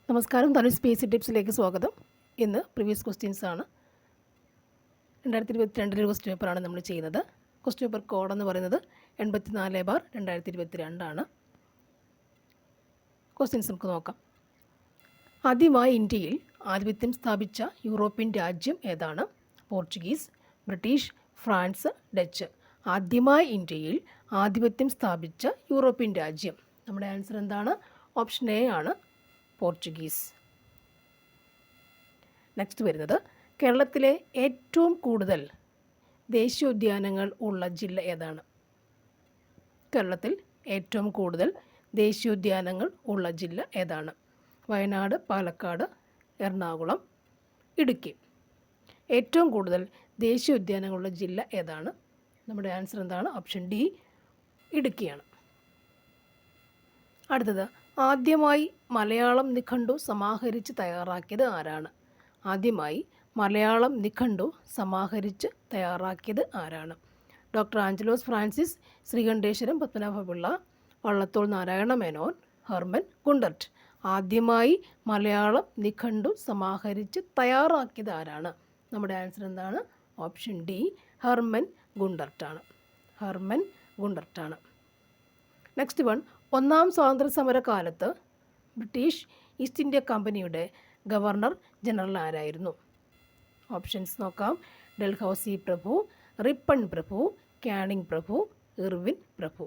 നമസ്കാരം, ധനുഷ് സ്പേസ് ടിപ്സിലേക്ക് സ്വാഗതം. ഇന്ന് പ്രീവിയസ് ക്വസ്റ്റ്യൻസ് ആണ്. 2022 ക്വസ്റ്റ്യൻ പേപ്പറാണ് നമ്മൾ ചെയ്യുന്നത്. ക്വസ്റ്റ്യൻ പേപ്പർ കോഡ് എന്ന് പറയുന്നത് 84/2022 ആണ്. ക്വസ്റ്റ്യൻസ് നമുക്ക് നോക്കാം. ആദ്യമായി ഇന്ത്യയിൽ ആധിപത്യം സ്ഥാപിച്ച യൂറോപ്യൻ രാജ്യം ഏതാണ്? Portuguese, British, France, Dutch. ആദ്യമായി ഇന്ത്യയിൽ ആധിപത്യം സ്ഥാപിച്ച യൂറോപ്യൻ രാജ്യം. നമ്മുടെ ആൻസർ എന്താണ്? ഓപ്ഷൻ എ ആണ്, പോർച്ചുഗീസ്. നെക്സ്റ്റ് വരുന്നത്, കേരളത്തിലെ ഏറ്റവും കൂടുതൽ ദേശീയോദ്യാനങ്ങൾ ഉള്ള ജില്ല ഏതാണ്? കേരളത്തിൽ ഏറ്റവും കൂടുതൽ ദേശീയോദ്യാനങ്ങൾ ഉള്ള ജില്ല ഏതാണ്? വയനാട്, പാലക്കാട്, എറണാകുളം, ഇടുക്കി. ഏറ്റവും കൂടുതൽ ദേശീയോദ്യാനങ്ങളുള്ള ജില്ല ഏതാണ്? നമ്മുടെ ആൻസർ എന്താണ്? ഓപ്ഷൻ ഡി, ഇടുക്കിയാണ്. അടുത്തത്, ആദ്യമായി മലയാളം നിഘണ്ടു സമാഹരിച്ച് തയ്യാറാക്കിയത് ആരാണ്? ആദ്യമായി മലയാളം നിഘണ്ടു സമാഹരിച്ച് തയ്യാറാക്കിയത് ആരാണ്? Doctor Angelos Francis, Sreekanteswaram Padmanabha Pillai, Vallathol Narayana Menon, Hermann Gundert. ആദ്യമായി മലയാളം നിഘണ്ടു സമാഹരിച്ച് തയ്യാറാക്കിയത് ആരാണ്? നമ്മുടെ ആൻസർ എന്താണ്? Option D, Hermann ഗുണ്ടർട്ടാണ്. Hermann ഗുണ്ടർട്ടാണ്. Next one, ഒന്നാം സ്വാതന്ത്ര്യ സമര കാലത്ത് ബ്രിട്ടീഷ് ഈസ്റ്റ് ഇന്ത്യ കമ്പനിയുടെ ഗവർണർ ജനറൽ ആരായിരുന്നു? ഓപ്ഷൻസ് നോക്കാം. ഡൽഹൌസി പ്രഭു, റിപ്പൺ പ്രഭു, കാനിങ് പ്രഭു, ഇർവിൻ പ്രഭു.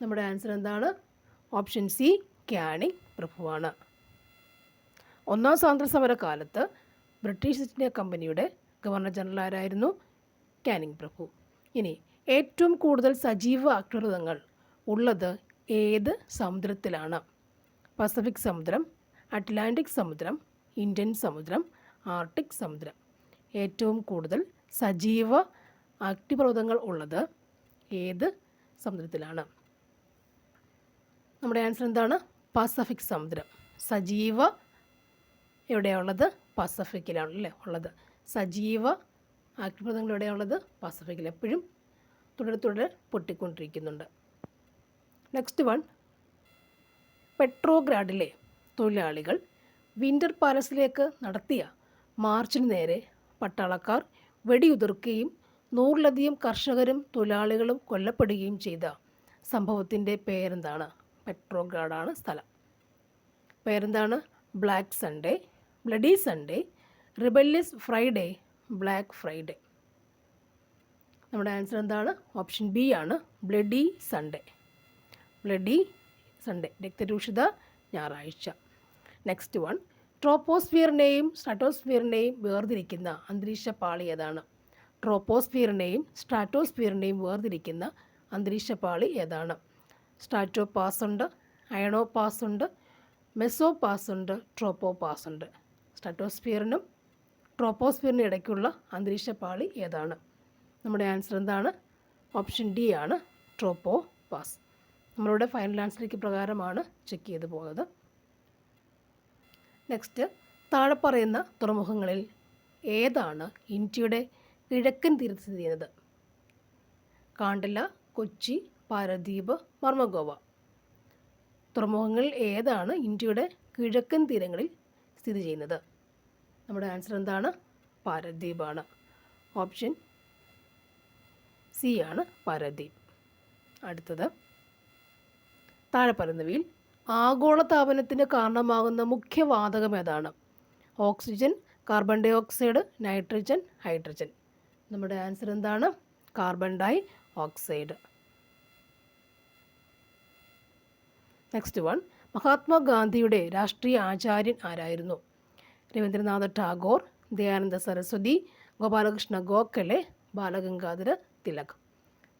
നമ്മുടെ ആൻസർ എന്താണ്? Option C, Canning പ്രഭുവാണ്. ഒന്നാം സ്വാതന്ത്ര്യ സമര കാലത്ത് ബ്രിട്ടീഷ് ഈസ്റ്റ് ഇന്ത്യ കമ്പനിയുടെ ഗവർണർ ജനറൽ ആരായിരുന്നു? കാനിങ് പ്രഭു. ഇനി, ഏറ്റവും കൂടുതൽ സജീവ അഗ്നിപർവ്വതങ്ങൾ ഉള്ളത് ഏത് സമുദ്രത്തിലാണ്? പസഫിക് സമുദ്രം, അറ്റ്ലാന്റിക് സമുദ്രം, ഇന്ത്യൻ സമുദ്രം, ആർട്ടിക് സമുദ്രം. ഏറ്റവും കൂടുതൽ സജീവ അഗ്നിപർവ്വതങ്ങൾ ഉള്ളത് ഏത് സമുദ്രത്തിലാണ്? നമ്മുടെ ആൻസർ എന്താണ്? പസഫിക് സമുദ്രം. സജീവ എവിടെയാണുള്ളത്? പസഫിക്കിലാണല്ലേ ഉള്ളത്. സജീവ അഗ്നിപർവ്വതങ്ങൾ എവിടെയാണുള്ളത്? പസഫിക്കിൽ. എപ്പോഴും തുടരെ പൊട്ടിക്കൊണ്ടിരിക്കുന്നുണ്ട്. നെക്സ്റ്റ് വൺ, പെട്രോഗ്രാഡിലെ തൊഴിലാളികൾ വിൻ്റർ പാലസിലേക്ക് നടത്തിയ മാർച്ചിന് നേരെ പട്ടാളക്കാർ വെടിയുതിർക്കുകയും 100-ലധികം കർഷകരും തൊഴിലാളികളും കൊല്ലപ്പെടുകയും ചെയ്ത സംഭവത്തിൻ്റെ പേരെന്താണ്? പെട്രോഗ്രാഡാണ് സ്ഥലം. പേരെന്താണ്? Black Sunday, bloody Sunday, rebellious Friday, black Friday. നമ്മുടെ ആൻസർ എന്താണ്? ഓപ്ഷൻ ബി ആണ്, ബ്ലഡി സൺഡേ. ബ്ലഡി സൺഡേ, രക്തരൂഷിത ഞായറാഴ്ച. നെക്സ്റ്റ് വൺ, ട്രോപ്പോസ്ഫിയറിനെയും സ്ട്രാറ്റോസ്ഫിയറിനെയും വേർതിരിക്കുന്ന അന്തരീക്ഷ പാളി ഏതാണ്? ട്രോപ്പോസ്ഫിയറിനെയും സ്ട്രാറ്റോസ്ഫിയറിനെയും വേർതിരിക്കുന്ന അന്തരീക്ഷ പാളി ഏതാണ്? സ്ട്രാറ്റോ പാസ് ഉണ്ട്, അയണോ പാസ് ഉണ്ട്, മെസോ പാസ് ഉണ്ട്, ട്രോപ്പോ പാസ് ഉണ്ട്. സ്ട്രാറ്റോസ്ഫിയറിനും ട്രോപ്പോസ്ഫിയറിനും ഇടയ്ക്കുള്ള അന്തരീക്ഷ പാളി ഏതാണ്? നമ്മുടെ ആൻസർ എന്താണ്? ഓപ്ഷൻ ഡി ആണ്, ട്രോപ്പോ പാസ്. നമ്മളുടെ ഫൈനൽ ആൻസറിലേക്ക് പ്രകാരമാണ് ചെക്ക് ചെയ്ത് പോകുന്നത്. നെക്സ്റ്റ്, താഴെ പറയുന്ന തുറമുഖങ്ങളിൽ ഏതാണ് ഇന്ത്യയുടെ കിഴക്കൻ തീരത്ത് സ്ഥിതി ചെയ്യുന്നത്? കാണ്ടല, കൊച്ചി, പാരദ്വീപ്, മർമഗോവ. തുറമുഖങ്ങളിൽ ഏതാണ് ഇന്ത്യയുടെ കിഴക്കൻ തീരങ്ങളിൽ സ്ഥിതി ചെയ്യുന്നത്? നമ്മുടെ ആൻസർ എന്താണ്? പാരദ്വീപാണ്. ഓപ്ഷൻ സി ആണ്, പാരദ്വീപ്. അടുത്തത്, താഴെ പറയുന്നവയിൽ ആഗോളതാപനത്തിന് കാരണമാകുന്ന മുഖ്യ വാതകം ഏതാണ്? Oxygen, carbon dioxide, nitrogen, hydrogen. നമ്മുടെ ആൻസർ എന്താണ്? Carbon dioxide. Next one, മഹാത്മാഗാന്ധിയുടെ രാഷ്ട്രീയ ആചാര്യൻ ആരായിരുന്നു? രവീന്ദ്രനാഥ ടാഗോർ, ദയാനന്ദ സരസ്വതി, ഗോപാലകൃഷ്ണ ഗോഖലെ, ബാലഗംഗാധര തിലക്.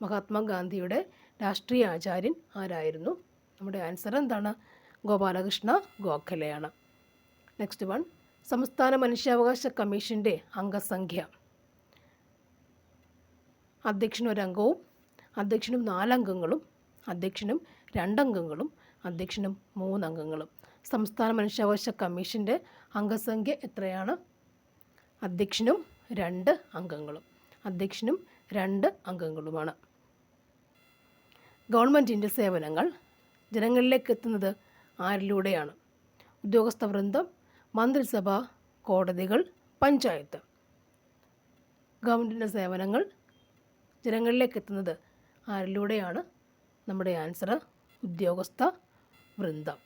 മഹാത്മാഗാന്ധിയുടെ രാഷ്ട്രീയ ആചാര്യൻ ആരായിരുന്നു? നമ്മുടെ ആൻസർ എന്താണ്? ഗോപാലകൃഷ്ണ ഗോഖലെയാണ്. നെക്സ്റ്റ് വൺ, സംസ്ഥാന മനുഷ്യാവകാശ കമ്മീഷൻ്റെ അംഗസംഖ്യ. അധ്യക്ഷന് 1 അംഗവും അധ്യക്ഷനും 4 അംഗങ്ങളും അധ്യക്ഷനും 2 അംഗങ്ങളും അധ്യക്ഷനും 3 അംഗങ്ങളും. സംസ്ഥാന മനുഷ്യാവകാശ കമ്മീഷൻ്റെ അംഗസംഖ്യ എത്രയാണ്? അധ്യക്ഷനും 2 അംഗങ്ങളും അധ്യക്ഷനും 2 അംഗങ്ങളുമാണ്. ഗവൺമെൻറ്റിൻ്റെ സേവനങ്ങൾ ജനങ്ങളിലേക്ക് എത്തുന്നത് ആരിലൂടെയാണ്? ഉദ്യോഗസ്ഥ വൃന്ദം, മന്ത്രിസഭ, കോടതികൾ, പഞ്ചായത്ത്. ഗവൺമെൻറ്റിൻ്റെ സേവനങ്ങൾ ജനങ്ങളിലേക്ക് എത്തുന്നത് ആരിലൂടെയാണ്? നമ്മുടെ ആൻസർ ഉദ്യോഗസ്ഥ വൃന്ദം.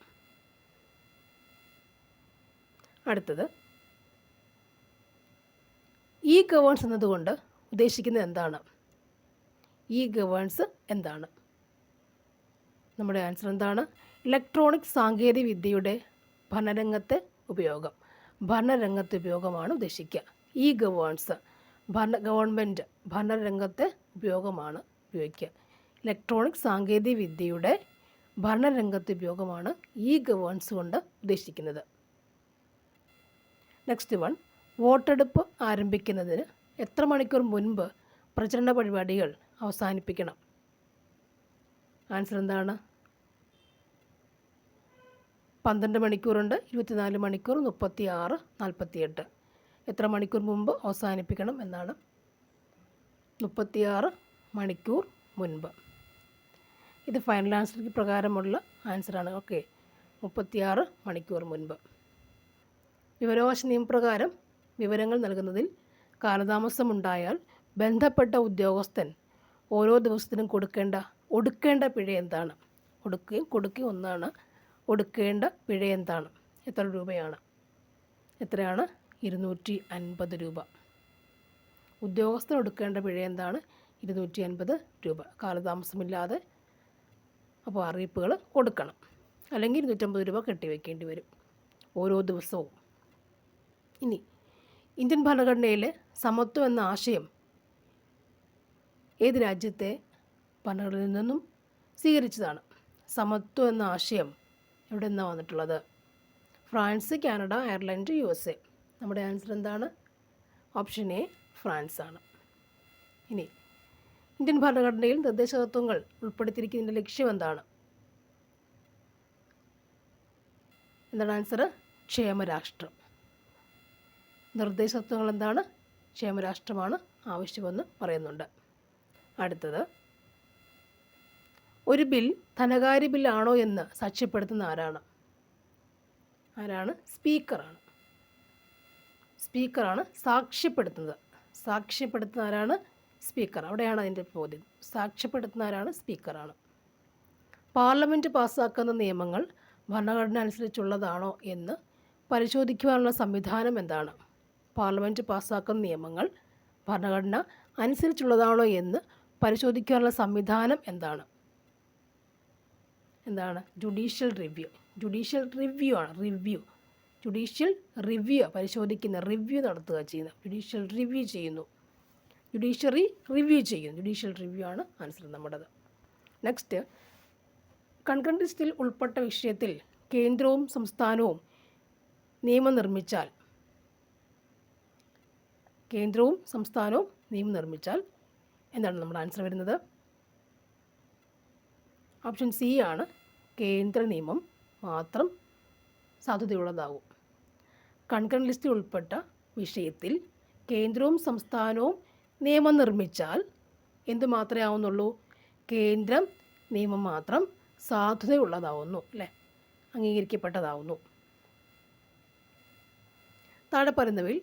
അടുത്തത്, ഇ ഗവേൺസ് എന്നതുകൊണ്ട് ഉദ്ദേശിക്കുന്നത് എന്താണ്? ഇ ഗവേൺസ് എന്താണ്? നമ്മുടെ ആൻസർ എന്താണ്? ഇലക്ട്രോണിക് സാങ്കേതിക വിദ്യയുടെ ഭരണരംഗത്തെ ഉപയോഗം. ഭരണരംഗത്തെ ഉപയോഗമാണ് ഉദ്ദേശിക്കുക. ഇ ഗവേൺസ് ഗവൺമെൻറ് ഭരണരംഗത്തെ ഉപയോഗമാണ് ഉപയോഗിക്കുക. ഇലക്ട്രോണിക് സാങ്കേതിക വിദ്യയുടെ ഭരണരംഗത്തെ ഉപയോഗമാണ് ഇ ഗവേൺസ് കൊണ്ട് ഉദ്ദേശിക്കുന്നത്. നെക്സ്റ്റ് വൺ, വോട്ടെടുപ്പ് ആരംഭിക്കുന്നതിന് എത്ര മണിക്കൂർ മുൻപ് പ്രചരണ പരിപാടികൾ അവസാനിപ്പിക്കണം? ആൻസർ എന്താണ്? 12 മണിക്കൂറുണ്ട്, 24 മണിക്കൂർ, 36, 48. എത്ര മണിക്കൂർ മുമ്പ് അവസാനിപ്പിക്കണം എന്നാണ്? 36 മണിക്കൂർ മുൻപ്. ഇത് ഫൈനൽ ആൻസർക്ക് പ്രകാരമുള്ള ആൻസറാണ്. ഓക്കെ, 36 മണിക്കൂർ മുൻപ്. വിവരാവകാശ നിയമപ്രകാരം വിവരങ്ങൾ നൽകുന്നതിൽ കാലതാമസമുണ്ടായാൽ ബന്ധപ്പെട്ട ഉദ്യോഗസ്ഥൻ ഓരോ ദിവസത്തിനും ഒടുക്കേണ്ട പിഴ എന്താണ്? കൊടുക്കുകയും ഒന്നാണ്. ഒടുക്കേണ്ട പിഴ എന്താണ്? എത്ര രൂപയാണ്? എത്രയാണ്? 250 രൂപ. ഉദ്യോഗസ്ഥൻ ഒടുക്കേണ്ട പിഴ എന്താണ്? 250 രൂപ. കാലതാമസമില്ലാതെ അപ്പോൾ അറിയിപ്പുകൾ കൊടുക്കണം. അല്ലെങ്കിൽ 250 രൂപ കെട്ടിവെക്കേണ്ടി വരും ഓരോ ദിവസവും. ഇനി, ഇന്ത്യൻ ഭരണഘടനയിലെ സമത്വം എന്ന ആശയം ഏത് രാജ്യത്തെ ഭരണഘടനയിൽ നിന്നും സ്വീകരിച്ചതാണ്? സമത്വം എന്ന ആശയം എവിടെ നിന്നാണ് വന്നിട്ടുള്ളത്? France, Canada, Ireland, USA. നമ്മുടെ ആൻസർ എന്താണ്? ഓപ്ഷൻ എ, ഫ്രാൻസ് ആണ്. ഇനി, ഇന്ത്യൻ ഭരണഘടനയിൽ നിർദ്ദേശതത്വങ്ങൾ ഉൾപ്പെടുത്തിയിരിക്കുന്നതിൻ്റെ ലക്ഷ്യം എന്താണ്? എന്താണ് ആൻസർ? ക്ഷേമരാഷ്ട്രം. നിർദ്ദേശതത്വങ്ങൾ എന്താണ്? ക്ഷേമരാഷ്ട്രമാണ് ആവശ്യമെന്ന് പറയുന്നുണ്ട്. അടുത്തത്, ഒരു ബിൽ ധനകാര്യ ബില്ലാണോ എന്ന് സാക്ഷ്യപ്പെടുത്തുന്ന ആരാണ്? സ്പീക്കറാണ്. സ്പീക്കറാണ് സാക്ഷ്യപ്പെടുത്തുന്നത്. സാക്ഷ്യപ്പെടുത്തുന്ന ആരാണ്? സ്പീക്കർ. അവിടെയാണ് അതിൻ്റെ ചോദ്യം. സാക്ഷ്യപ്പെടുത്തുന്ന ആരാണ്? സ്പീക്കറാണ്. പാർലമെൻറ്റ് പാസ്സാക്കുന്ന നിയമങ്ങൾ ഭരണഘടന അനുസരിച്ചുള്ളതാണോ എന്ന് പരിശോധിക്കുവാനുള്ള സംവിധാനം എന്താണ്? പാർലമെൻറ്റ് പാസ്സാക്കുന്ന നിയമങ്ങൾ ഭരണഘടന അനുസരിച്ചുള്ളതാണോ എന്ന് പരിശോധിക്കാനുള്ള സംവിധാനം എന്താണ്? Judicial review. ജുഡീഷ്യൽ റിവ്യൂ പരിശോധിക്കുന്ന, റിവ്യൂ നടത്തുക ചെയ്യുന്നത്. ജുഡീഷ്യൽ റിവ്യൂ ചെയ്യുന്നു. ജുഡീഷ്യൽ റിവ്യൂ ആണ് ആൻസർ നമ്മുടേത്. നെക്സ്റ്റ്, കൺകറന്റ് ലിസ്റ്റിൽ ഉൾപ്പെട്ട വിഷയത്തിൽ കേന്ദ്രവും സംസ്ഥാനവും നിയമം നിർമ്മിച്ചാൽ എന്താണ് നമ്മുടെ ആൻസർ വരുന്നത്? ഓപ്ഷൻ സി ആണ്. കേന്ദ്ര നിയമം മാത്രം സാധുതയുള്ളതാകും. കൺകറന്റ് ലിസ്റ്റിൽ ഉൾപ്പെട്ട വിഷയത്തിൽ കേന്ദ്രവും സംസ്ഥാനവും നിയമം നിർമ്മിച്ചാൽ എന്ത് മാത്രമേ ആവുന്നുള്ളൂ? കേന്ദ്ര നിയമം മാത്രം സാധുതയുള്ളതാവുന്നു, അല്ലേ? അംഗീകരിക്കപ്പെട്ടതാവുന്നു. താഴെ പറയുന്നവയിൽ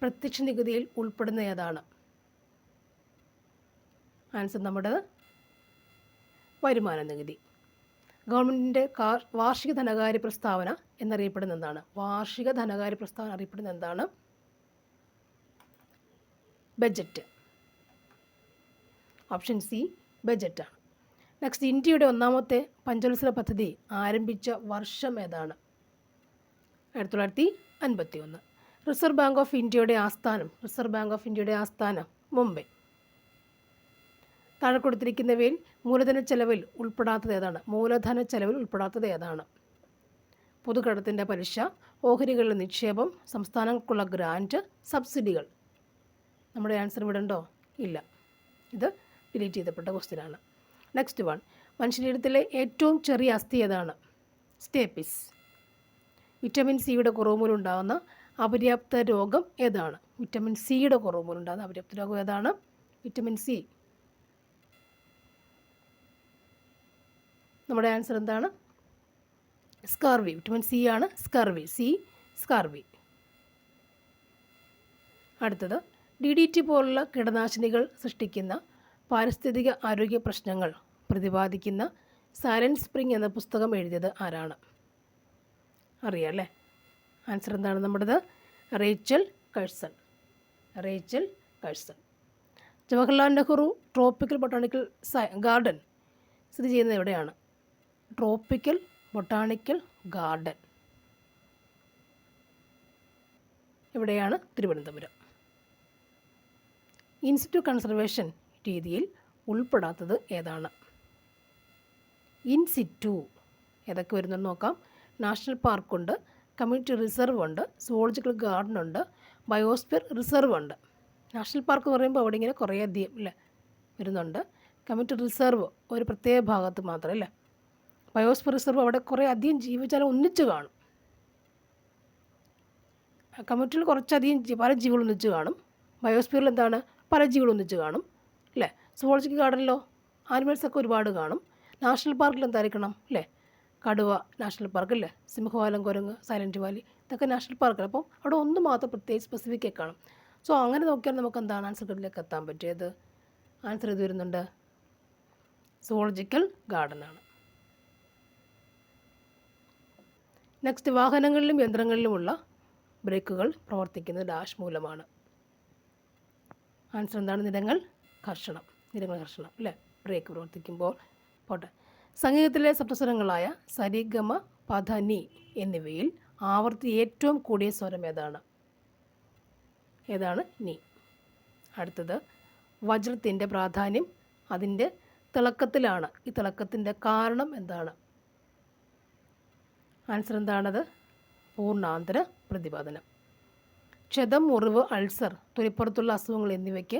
പ്രത്യക്ഷ നികുതിയിൽ ഉൾപ്പെടുന്ന ഏതാണ്? ആൻസർ നമ്മുടെ വരുമാന നികുതി. ഗവൺമെൻറ്റിൻ്റെ വാർഷിക ധനകാര്യ പ്രസ്താവന എന്നറിയപ്പെടുന്ന എന്താണ്? വാർഷിക ധനകാര്യ പ്രസ്താവന അറിയപ്പെടുന്ന എന്താണ്? ബജറ്റ്. ഓപ്ഷൻ സി, ബജറ്റാണ്. നെക്സ്റ്റ്, ഇന്ത്യയുടെ ഒന്നാമത്തെ പഞ്ചവത്സര പദ്ധതി ആരംഭിച്ച വർഷം ഏതാണ്? 1951. റിസർവ് ബാങ്ക് ഓഫ് ഇന്ത്യയുടെ ആസ്ഥാനം മുംബൈ. താഴെ കൊടുത്തിരിക്കുന്നവയിൽ മൂലധന ചെലവിൽ ഉൾപ്പെടാത്തത് ഏതാണ്? പൊതുകടത്തിൻ്റെ പലിശ, ഓഹരികളുടെ നിക്ഷേപം, സംസ്ഥാനങ്ങൾക്കുള്ള ഗ്രാൻറ്റ്, സബ്സിഡികൾ. നമ്മുടെ ആൻസർ ഇവിടെ ഉണ്ടോ? ഇല്ല. ഇത് ഡിലീറ്റ് ചെയ്തപ്പെട്ട ക്വസ്റ്റ്യനാണ്. നെക്സ്റ്റ് വൺ, മനുഷ്യശരീരത്തിലെ ഏറ്റവും ചെറിയ അസ്ഥി ഏതാണ്? സ്റ്റേപ്പിസ്. വിറ്റമിൻ സിയുടെ കുറവ് മൂലം ഉണ്ടാകുന്ന അപര്യാപ്ത രോഗം ഏതാണ്? വിറ്റമിൻ സിയുടെ കുറവ് മൂലം ഉണ്ടാകുന്ന അപര്യാപ്ത രോഗം ഏതാണ്? Vitamin C. നമ്മുടെ ആൻസർ എന്താണ്? സ്കർവി, വിറ്റമിൻ സി ആണ് സ്കർവി, സ്കർവി. അടുത്തത് DDT പോലുള്ള കീടനാശിനികൾ സൃഷ്ടിക്കുന്ന പാരിസ്ഥിതിക ആരോഗ്യ പ്രശ്നങ്ങൾ പ്രതിപാദിക്കുന്ന സൈലന്റ് സ്പ്രിംഗ് എന്ന പുസ്തകം എഴുതിയത് ആരാണ്? അറിയാം അല്ലേ? ആൻസർ എന്താണ് നമ്മുടേത്? Rachel Curzon. Jawaharlal Nehru tropical botanical garden സ്ഥിതി ചെയ്യുന്നത് എവിടെയാണ്? ട്രോപ്പിക്കൽ ബൊട്ടാണിക്കൽ ഗാർഡൻ എവിടെയാണ്? തിരുവനന്തപുരം. ഇൻസിറ്റു കൺസർവേഷൻ രീതിയിൽ ഉൾപ്പെടാത്തത് ഏതാണ്? ഇൻസിറ്റു ഏതൊക്കെ വരുന്നെന്ന് നോക്കാം. നാഷണൽ പാർക്കുണ്ട്, കമ്മ്യൂണിറ്റി റിസർവ് ഉണ്ട്, സുവോളജിക്കൽ ഗാർഡൻ ഉണ്ട്, ബയോസ്ഫിയർ റിസർവ് ഉണ്ട്. നാഷണൽ പാർക്ക് എന്ന് പറയുമ്പോൾ അവിടെ ഇങ്ങനെ കുറേ അധികം അല്ലേ വരുന്നുണ്ട്. കമ്മ്യൂണിറ്റി റിസർവ് ഒരു പ്രത്യേക ഭാഗത്ത് മാത്രം അല്ലേ. ബയോസ്ഫിയർ റിസർവ് അവിടെ കുറേ അധികം ജീവജാലം ഒന്നിച്ച് കാണും. കമ്മ്യൂണിറ്റിയിൽ കുറച്ചധികം പല ജീവികൾ ഒന്നിച്ച് കാണും. ബയോസ്ഫിയറിൽ എന്താണ്? പല ജീവികൾ ഒന്നിച്ച് കാണും അല്ലേ. സുവോളജിക്കൽ ഗാർഡനിലോ ആനിമൽസൊക്കെ ഒരുപാട് കാണും. നാഷണൽ പാർക്കിൽ എന്തായിരിക്കണം അല്ലേ? കടുവ നാഷണൽ പാർക്ക് അല്ലേ, സിംഹവാലം, കുരങ്ങ്, സൈലൻറ്റ് വാലി, ഇതൊക്കെ നാഷണൽ പാർക്കല്ല. അപ്പം അവിടെ ഒന്ന് മാത്രം പ്രത്യേകിച്ച് സ്പെസിഫിക്കായി കാണും. സോ അങ്ങനെ നോക്കിയാൽ നമുക്ക് എന്താണ് ആൻസർ ഇതിലേക്ക് എത്താൻ പറ്റിയത്? ആൻസർ ഇത് വരുന്നുണ്ട്, സുവോളജിക്കൽ ഗാർഡനാണ്. നെക്സ്റ്റ്, വാഹനങ്ങളിലും യന്ത്രങ്ങളിലുമുള്ള ബ്രേക്കുകൾ പ്രവർത്തിക്കുന്നത് ഡാഷ് മൂലമാണ്. ആൻസർ എന്താണ്? നിരങ്ങൾ ഘർഷണം അല്ലേ, ബ്രേക്ക് പ്രവർത്തിക്കുമ്പോൾ. പോട്ടെ. സംഗീതത്തിലെ സപ്തസ്വരങ്ങളായ സരി ഗമ പധ നി എന്നിവയിൽ ആവർത്തി ഏറ്റവും കൂടിയ സ്വരം ഏതാണ്? നി. അടുത്തത്, വജ്രത്തിൻ്റെ പ്രാധാന്യം അതിൻ്റെ തിളക്കത്തിലാണ്. ഈ തിളക്കത്തിൻ്റെ കാരണം എന്താണ്? ആൻസർ എന്താണത്? പൂർണ്ണാന്തര പ്രതിപാദനം. ക്ഷതം, മുറിവ്, അൾസർ, തൊലിപ്പുറത്തുള്ള അസുഖങ്ങൾ എന്നിവയ്ക്ക്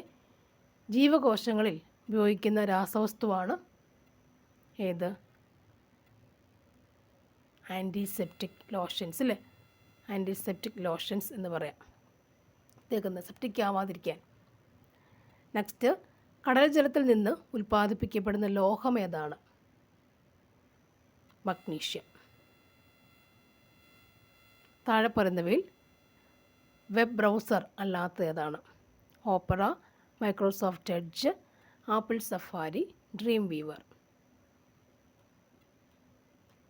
ജീവകോശങ്ങളിൽ ഉപയോഗിക്കുന്ന രാസവസ്തുവാണ് ഏത്? ആൻറ്റിസെപ്റ്റിക് ലോഷൻസ് അല്ലേ. ആൻറ്റിസെപ്റ്റിക് ലോഷൻസ് എന്ന് പറയാം, തേക്കുന്നത് സെപ്റ്റിക് ആവാതിരിക്കാൻ. നെക്സ്റ്റ്, കടൽ ജലത്തിൽ നിന്ന് ഉൽപ്പാദിപ്പിക്കപ്പെടുന്ന ലോഹം ഏതാണ്? മഗ്നീഷ്യം. താഴെ പറയുന്നവയിൽ വെബ് ബ്രൗസർ അല്ലാത്ത ഏതാണ്? Opera, Microsoft Edge, Apple Safari, Dreamweaver.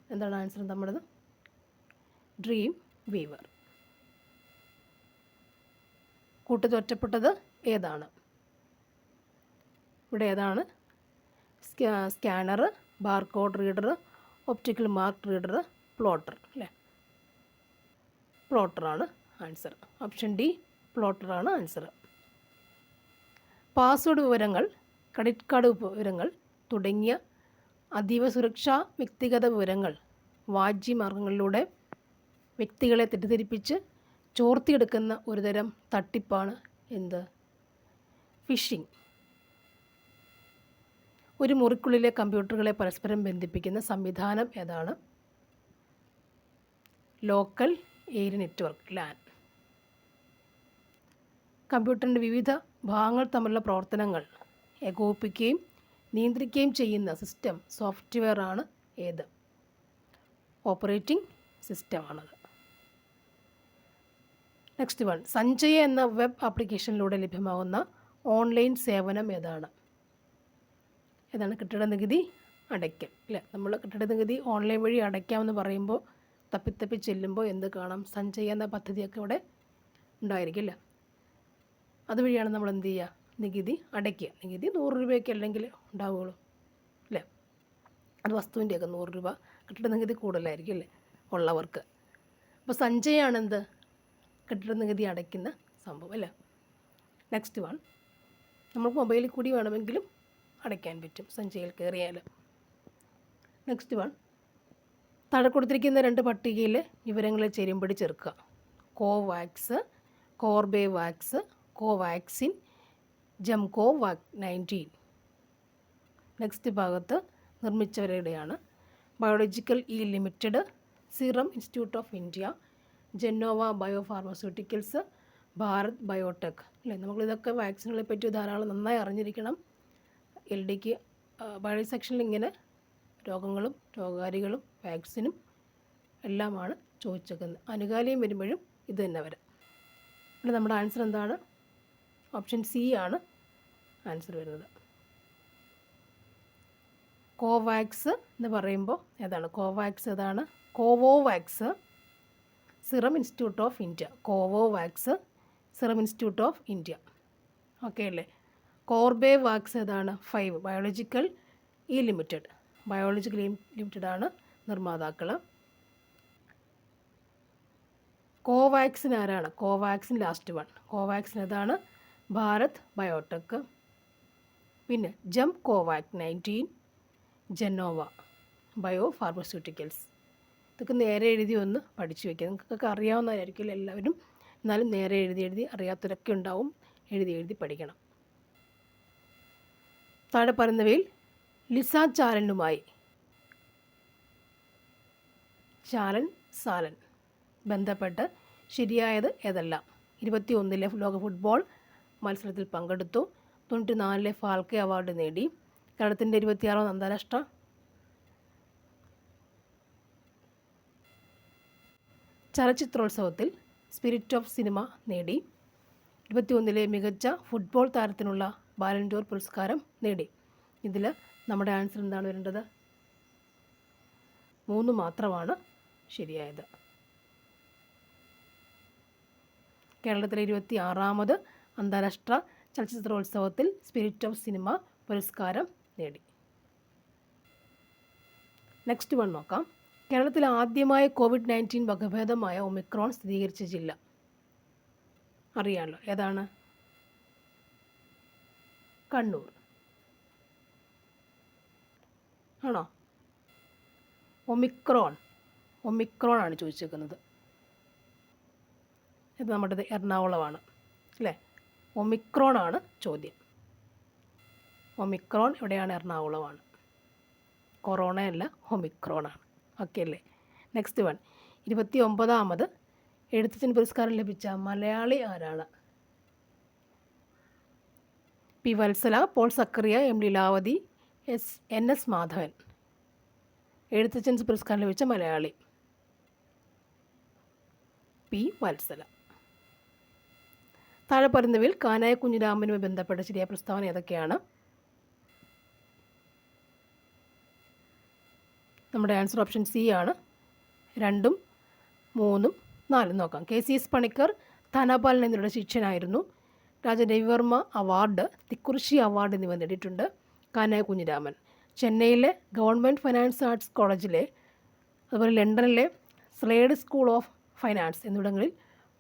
എന്താണ് ആൻസർ നമ്മുടേത്? Dreamweaver. കൂട്ടത്തിൽ ഒറ്റപ്പെട്ടത് ഏതാണ്? ഇവിടെ ഏതാണ്? Scanner, barcode reader, optical mark reader, plotter അല്ലേ. പ്ലോട്ടറാണ് ആൻസർ. ഓപ്ഷൻ ഡി, പ്ലോട്ടറാണ് ആൻസർ. പാസ്വേഡ് വിവരങ്ങൾ, ക്രെഡിറ്റ് കാർഡ് വിവരങ്ങൾ തുടങ്ങിയ അതീവ സുരക്ഷാ വ്യക്തിഗത വിവരങ്ങൾ വാജ്യമാർഗങ്ങളിലൂടെ വ്യക്തികളെ തെറ്റിദ്ധരിപ്പിച്ച് ചോർത്തിയെടുക്കുന്ന ഒരുതരം തട്ടിപ്പാണ് എന്ത്? ഫിഷിംഗ്. ഒരു മുറിക്കുള്ളിലെ കമ്പ്യൂട്ടറുകളെ പരസ്പരം ബന്ധിപ്പിക്കുന്ന സംവിധാനം ഏതാണ്? Local area network, LAN. കമ്പ്യൂട്ടറിൻ്റെ വിവിധ ഭാഗങ്ങൾ തമ്മിലുള്ള പ്രവർത്തനങ്ങൾ ഏകോപിപ്പിക്കുകയും നിയന്ത്രിക്കുകയും ചെയ്യുന്ന സിസ്റ്റം സോഫ്റ്റ്വെയർ ആണ് ഏത്? ഓപ്പറേറ്റിംഗ് സിസ്റ്റമാണത്. നെക്സ്റ്റ് വൺ, സഞ്ജയ എന്ന വെബ് ആപ്ലിക്കേഷനിലൂടെ ലഭ്യമാകുന്ന ഓൺലൈൻ സേവനം ഏതാണ്? കെട്ടിട നികുതി അടയ്ക്കൽ അല്ലേ. നമ്മൾ കെട്ടിട നികുതി ഓൺലൈൻ വഴി അടയ്ക്കാമെന്ന് പറയുമ്പോൾ തപ്പി ചെല്ലുമ്പോൾ എന്ത് കാണാം? സഞ്ജയ എന്ന പദ്ധതിയൊക്കെ ഇവിടെ ഉണ്ടായിരിക്കില്ല. അതുവഴിയാണ് നമ്മൾ എന്ത് ചെയ്യുക? നികുതി അടയ്ക്കുക. നികുതി 100 രൂപയൊക്കെ അല്ലെങ്കിൽ ഉണ്ടാവുകയുള്ളൂ അല്ലേ. അത് വസ്തുവിൻ്റെയൊക്കെ 100 രൂപ, കെട്ടിട നികുതി കൂടുതലായിരിക്കും അല്ലേ ഉള്ളവർക്ക്. അപ്പോൾ സഞ്ജയാണെന്ത്? കെട്ടിട നികുതി അടയ്ക്കുന്ന സംഭവം അല്ലേ. നെക്സ്റ്റ് വൺ, നമുക്ക് മൊബൈലിൽ കൂടി വേണമെങ്കിലും അടയ്ക്കാൻ പറ്റും സഞ്ജയിൽ കയറിയാൽ. നെക്സ്റ്റ് വൺ, താഴെ കൊടുത്തിരിക്കുന്ന 2 പട്ടികയിലെ വിവരങ്ങളെ ചേരുംപടി ചേർക്കുക. Covax, Corbevax, Covaxin, Gemcovac 19. Next ഭാഗത്ത് നിർമ്മിച്ചവരുടെയാണ് Biological E Limited, Serum Institute of India, Gennova bio pharmaceuticals, Bharat Biotech അല്ലേ. നമ്മളിതൊക്കെ വാക്സിനുകളെ പറ്റി ധാരാളം നന്നായി അറിഞ്ഞിരിക്കണം. LD ബയോളജി സെക്ഷനിൽ ഇങ്ങനെ രോഗങ്ങളും രോഗകാരികളും വാക്സിനും എല്ലാമാണ് ചോദിച്ചേക്കുന്നത്. അനുകാലിയും വരുമ്പോഴും ഇത് തന്നെ വരാം. ഇവിടെ നമ്മുടെ ആൻസർ എന്താണ്? ഓപ്ഷൻ സി ആണ് ആൻസർ വരുന്നത്. കോവാക്സ് എന്ന് പറയുമ്പോൾ ഏതാണ്? കോവാക്സ് ഏതാണ്? Covovax, Serum Institute of India. Covovax, Serum Institute of India. Okay അല്ലേ? കോർബേവാക്സ് ഏതാണ്? 5 Biological E Limited. Biological Limited ആണ് നിർമ്മാതാക്കൾ. കോവാക്സിൻ ആരാണ്? Covaxin last one. കോവാക്സിൻ ഏതാണ്? ഭാരത് ബയോടെക്. പിന്നെ ജം കോവാക് 19, ജനോവ ബയോ ഫാർമസ്യൂട്ടിക്കൽസ്. ഇതൊക്കെ നേരെ എഴുതി ഒന്ന് പഠിച്ചു വയ്ക്കുക. നിങ്ങൾക്കൊക്കെ അറിയാവുന്നവരായിരിക്കും എല്ലാവരും, എന്നാലും നേരെ എഴുതി അറിയാത്തവരൊക്കെ ഉണ്ടാവും. എഴുതി പഠിക്കണം. താഴെ പറയുന്നവയിൽ ലിസ ചാലൻ സാലൻ ബന്ധപ്പെട്ട് ശരിയായത് ഏതെല്ലാം? 21 ലോക ഫുട്ബോൾ മത്സരത്തിൽ പങ്കെടുത്തു. 94 ഫാൽക്കെ അവാർഡ് നേടി. കേരളത്തിൻ്റെ 26ാം അന്താരാഷ്ട്ര ചലച്ചിത്രോത്സവത്തിൽ സ്പിരിറ്റ് ഓഫ് സിനിമ നേടി. 21 മികച്ച ഫുട്ബോൾ താരത്തിനുള്ള ബാലൻഡോർ പുരസ്കാരം നേടി. ഇതിൽ നമ്മുടെ ആൻസർ എന്താണ് വരേണ്ടത്? 3 മാത്രമാണ് ശരിയായത്. കേരളത്തിലെ 26ാമത് അന്താരാഷ്ട്ര ചലച്ചിത്രോത്സവത്തിൽ സ്പിരിറ്റ് ഓഫ് സിനിമ പുരസ്കാരം നേടി. നെക്സ്റ്റ് വൺ നോക്കാം. കേരളത്തിൽ ആദ്യമായി COVID-19 വകഭേദമായ ഒമിക്രോൺ സ്ഥിരീകരിച്ച ജില്ല അറിയാമല്ലോ, ഏതാണ്? കണ്ണൂർ ആണോ? ഒമിക്രോൺ ആണ് ചോദിച്ചേക്കുന്നത്. ഇത് നമ്മുടെ എറണാകുളമാണ് അല്ലേ? ഒമിക്രോൺ ആണ് ചോദ്യം. ഒമിക്രോൺ എവിടെയാണ്? എറണാകുളമാണ്. കൊറോണയല്ല, ഒമിക്രോൺ ആണ്. ഓക്കെ അല്ലേ? Next one. 29ാമത് എഴുത്തച്ഛൻ പുരസ്കാരം ലഭിച്ച മലയാളി ആരാണ്? P Valsala, Paul Zacharia, M Leelavathi, NS Madhavan. Ezhuthachan പുരസ്കാരം ലഭിച്ച മലയാളി പി വത്സല. താഴെ പറയുന്നവയിൽ കാനായ കുഞ്ഞിരാമനുമായി ബന്ധപ്പെട്ട ശരിയായ പ്രസ്താവന ഏതൊക്കെയാണ്? നമ്മുടെ ആൻസർ ഓപ്ഷൻ സി ആണ്. 2, 3, 4 നോക്കാം. KCS പണിക്കർ ധനപാലൻ എന്നിവരുടെ ശിഷ്യനായിരുന്നു. രാജ രവിവർമ്മ അവാർഡ്, തിക്കുറിശ്ശി അവാർഡ് എന്നിവ നേടിയിട്ടുണ്ട് കാനായ കുഞ്ഞിരാമൻ. ചെന്നൈയിലെ ഗവൺമെൻറ് ഫൈനാൻസ് ആർട്സ് കോളേജിലെ, അതുപോലെ ലണ്ടനിലെ സ്ലേഡ് സ്കൂൾ ഓഫ് ഫൈനാൻസ് എന്നിവിടങ്ങളിൽ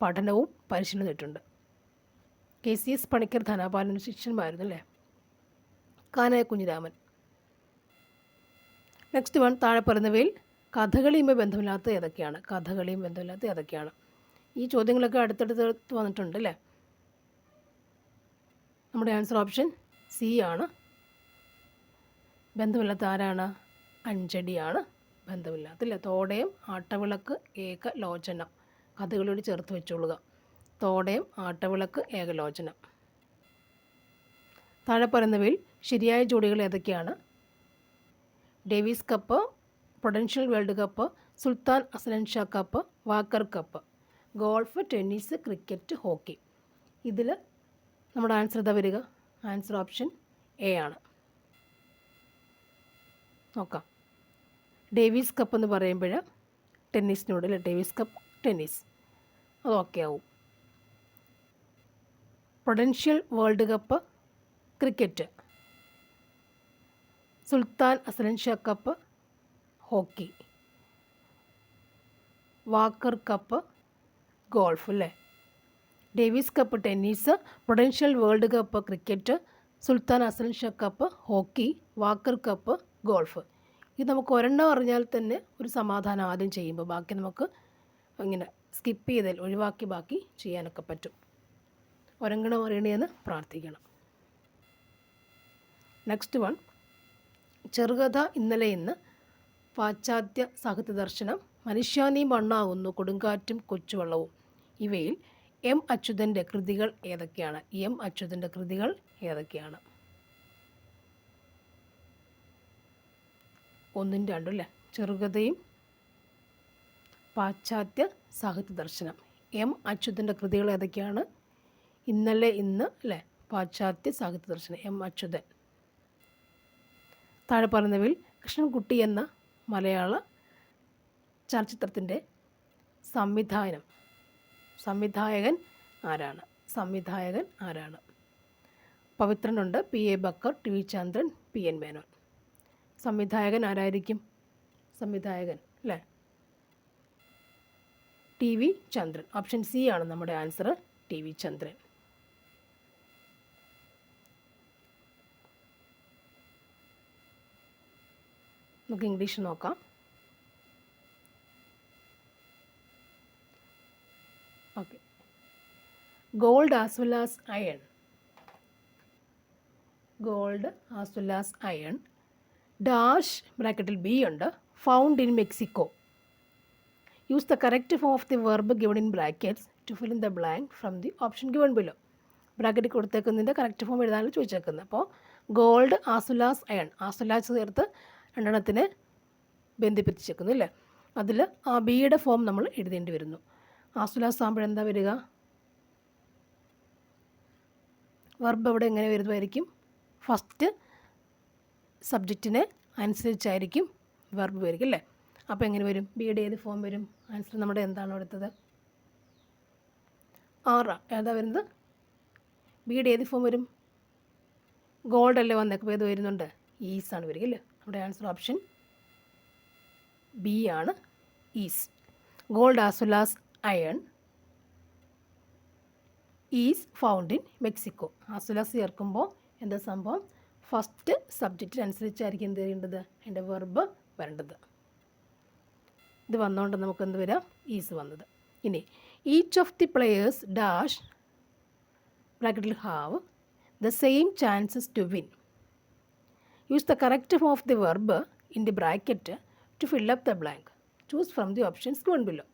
പഠനവും പരിശീലനം നേടിയിട്ടുണ്ട്. KCS പണിക്കർ ധനപാലൻ്റെ ശിഷ്യന്മാരായിരുന്നു അല്ലേ? കാനായ കുഞ്ഞിരാമൻ. Next one. താഴെ പറയുന്നവയിൽ കഥകളിയുമായി ബന്ധമില്ലാത്ത ഏതൊക്കെയാണ്? ഈ ചോദ്യങ്ങളൊക്കെ അടുത്തടുത്ത് വന്നിട്ടുണ്ട് അല്ലേ? നമ്മുടെ ആൻസർ ഓപ്ഷൻ സി ആണ്. ബന്ധമില്ലാത്ത ആരാണ്? അഞ്ചടിയാണ് ബന്ധമില്ലാത്തില്ല. തോടയം, ആട്ടവിളക്ക്, ഏകലോചനം. കഥകളിയോട് ചേർത്ത് വെച്ചോളുക. തോടയം, ആട്ടവിളക്ക്, ഏകലോചനം. താഴെ പറയുന്നവയിൽ ശരിയായ ജോഡികൾ ഏതൊക്കെയാണ്? Davis Cup, Prudential World Cup, Sultan Azlan Shah Cup, Walker Cup. Golf, tennis, cricket, hockey. ഇതിൽ നമ്മുടെ ആൻസർ എന്താ വരിക? ആൻസർ ഓപ്ഷൻ എ ആണ്. നോക്കാം. ഡേവിസ് കപ്പ് എന്ന് പറയുമ്പോൾ ടെന്നീസിനോട് അല്ലേ? ഡേവിസ് കപ്പ് ടെന്നീസ്, അത് ഓക്കെ ആവും. Prudential World Cup cricket, Sultan Azlan Shah Cup hockey, Walker Cup golf അല്ലേ? Davis Cup tennis, Prudential World Cup cricket, Sultan Azlan Shah Cup hockey, Walker Cup golf. ഇത് നമുക്ക് ഒരെണ്ണം അറിഞ്ഞാൽ തന്നെ ഒരു സമാധാനം ആദ്യം ചെയ്യുമ്പോൾ, ബാക്കി നമുക്ക് ഇങ്ങനെ സ്കിപ്പ് ചെയ്താൽ ഒഴിവാക്കി ബാക്കി ചെയ്യാനൊക്കെ പറ്റും. ഒരെണ്ണം അറിയണേന്ന് പ്രാർത്ഥിക്കണം. Next one. ചെറുകഥ ഇന്നലെ ഇന്ന്, പാശ്ചാത്യ സാഹിത്യ ദർശനം, മനുഷ്യാനീ മണ്ണാകുന്നു, കൊടുങ്കാറ്റും കൊച്ചുവെള്ളവും. ഇവയിൽ എം അച്യുതൻ്റെ കൃതികൾ ഏതൊക്കെയാണ്? എം അച്യുതൻ്റെ കൃതികൾ ഏതൊക്കെയാണ്? 1, 2 അല്ലേ? ചെറുകഥയും പാശ്ചാത്യ സാഹിത്യ ദർശനം. എം അച്യുതൻ്റെ കൃതികൾ ഏതൊക്കെയാണ്? ഇന്നലെ ഇന്ന് അല്ലേ, പാശ്ചാത്യ സാഹിത്യ ദർശനം, എം അച്യുതൻ. താഴെ പറയുന്നവയിൽ കൃഷ്ണൻകുട്ടി എന്ന മലയാള ചലച്ചിത്രത്തിൻ്റെ സംവിധായകൻ ആരാണ്? പവിത്രനുണ്ട്, P A Backer, T V Chandran, P N Menon. സംവിധായകൻ ആരായിരിക്കും? അല്ലേ, T V Chandran. Option C ആണ് നമ്മുടെ ആൻസർ, ടി വി ചന്ദ്രൻ. നമുക്ക് ഇംഗ്ലീഷ് നോക്കാം. Okay. Gold as well as iron dash ബ്രാക്കറ്റിൽ ബി ഉണ്ട്, found in Mexico. Use the correct form of the verb given in brackets to fill in the blank from the option given below. ബ്രാക്കറ്റിൽ കൊടുത്തേക്കുന്നതിൻ്റെ correct form എഴുതാനാണ് ചോദിച്ചേക്കുന്നത്. അപ്പോൾ gold as well as iron, ചേർത്ത് രണ്ടെണ്ണത്തിനെ ബന്ധിപ്പിച്ചേക്കുന്നു അല്ലേ. അതിൽ ആ ബിയുടെ ഫോം നമ്മൾ എഴുതേണ്ടി വരുന്നു. ആസ് വെൽ ആസ് ആകുമ്പോൾ എന്താ വരിക? വെർബ് ഇവിടെ എങ്ങനെ വരുന്നതായിരിക്കും? ഫസ്റ്റ് സബ്ജക്റ്റിനെ അനുസരിച്ചായിരിക്കും വെർബ് വരിക അല്ലേ. അപ്പോൾ എങ്ങനെ വരും? ബിയുടെ ഏത് ഫോം വരും? ആൻസർ നമ്മുടെ എന്താണോ എടുത്തത്? ഏതാ വരുന്നത്? ബിയുടെ ഏത് ഫോം വരും? ഗോൾഡ് അല്ലേ വന്നേക്കും, ഏത് വരുന്നുണ്ട്? ഈസ് ആണ് വരിക അല്ലേ. നമ്മുടെ ആൻസർ ഓപ്ഷൻ ബി ആണ്, is. Gold as well as iron is found in Mexico. As well as ചേർക്കുമ്പോൾ എന്താ സംഭവം? ഫസ്റ്റ് സബ്ജക്റ്റിനനുസരിച്ചായിരിക്കും എന്ത് ചെയ്യേണ്ടത്? അതിൻ്റെ വെർബ് വരേണ്ടത്. ഇത് വന്നുകൊണ്ട് നമുക്ക് എന്ത് വരാം? ഈസ് വന്നത്. ഇനി each of the players dash ബ്രാക്കറ്റിൽ have the same chances to win. Use the correct form of the verb in the bracket to fill up the blank. Choose from the options given below.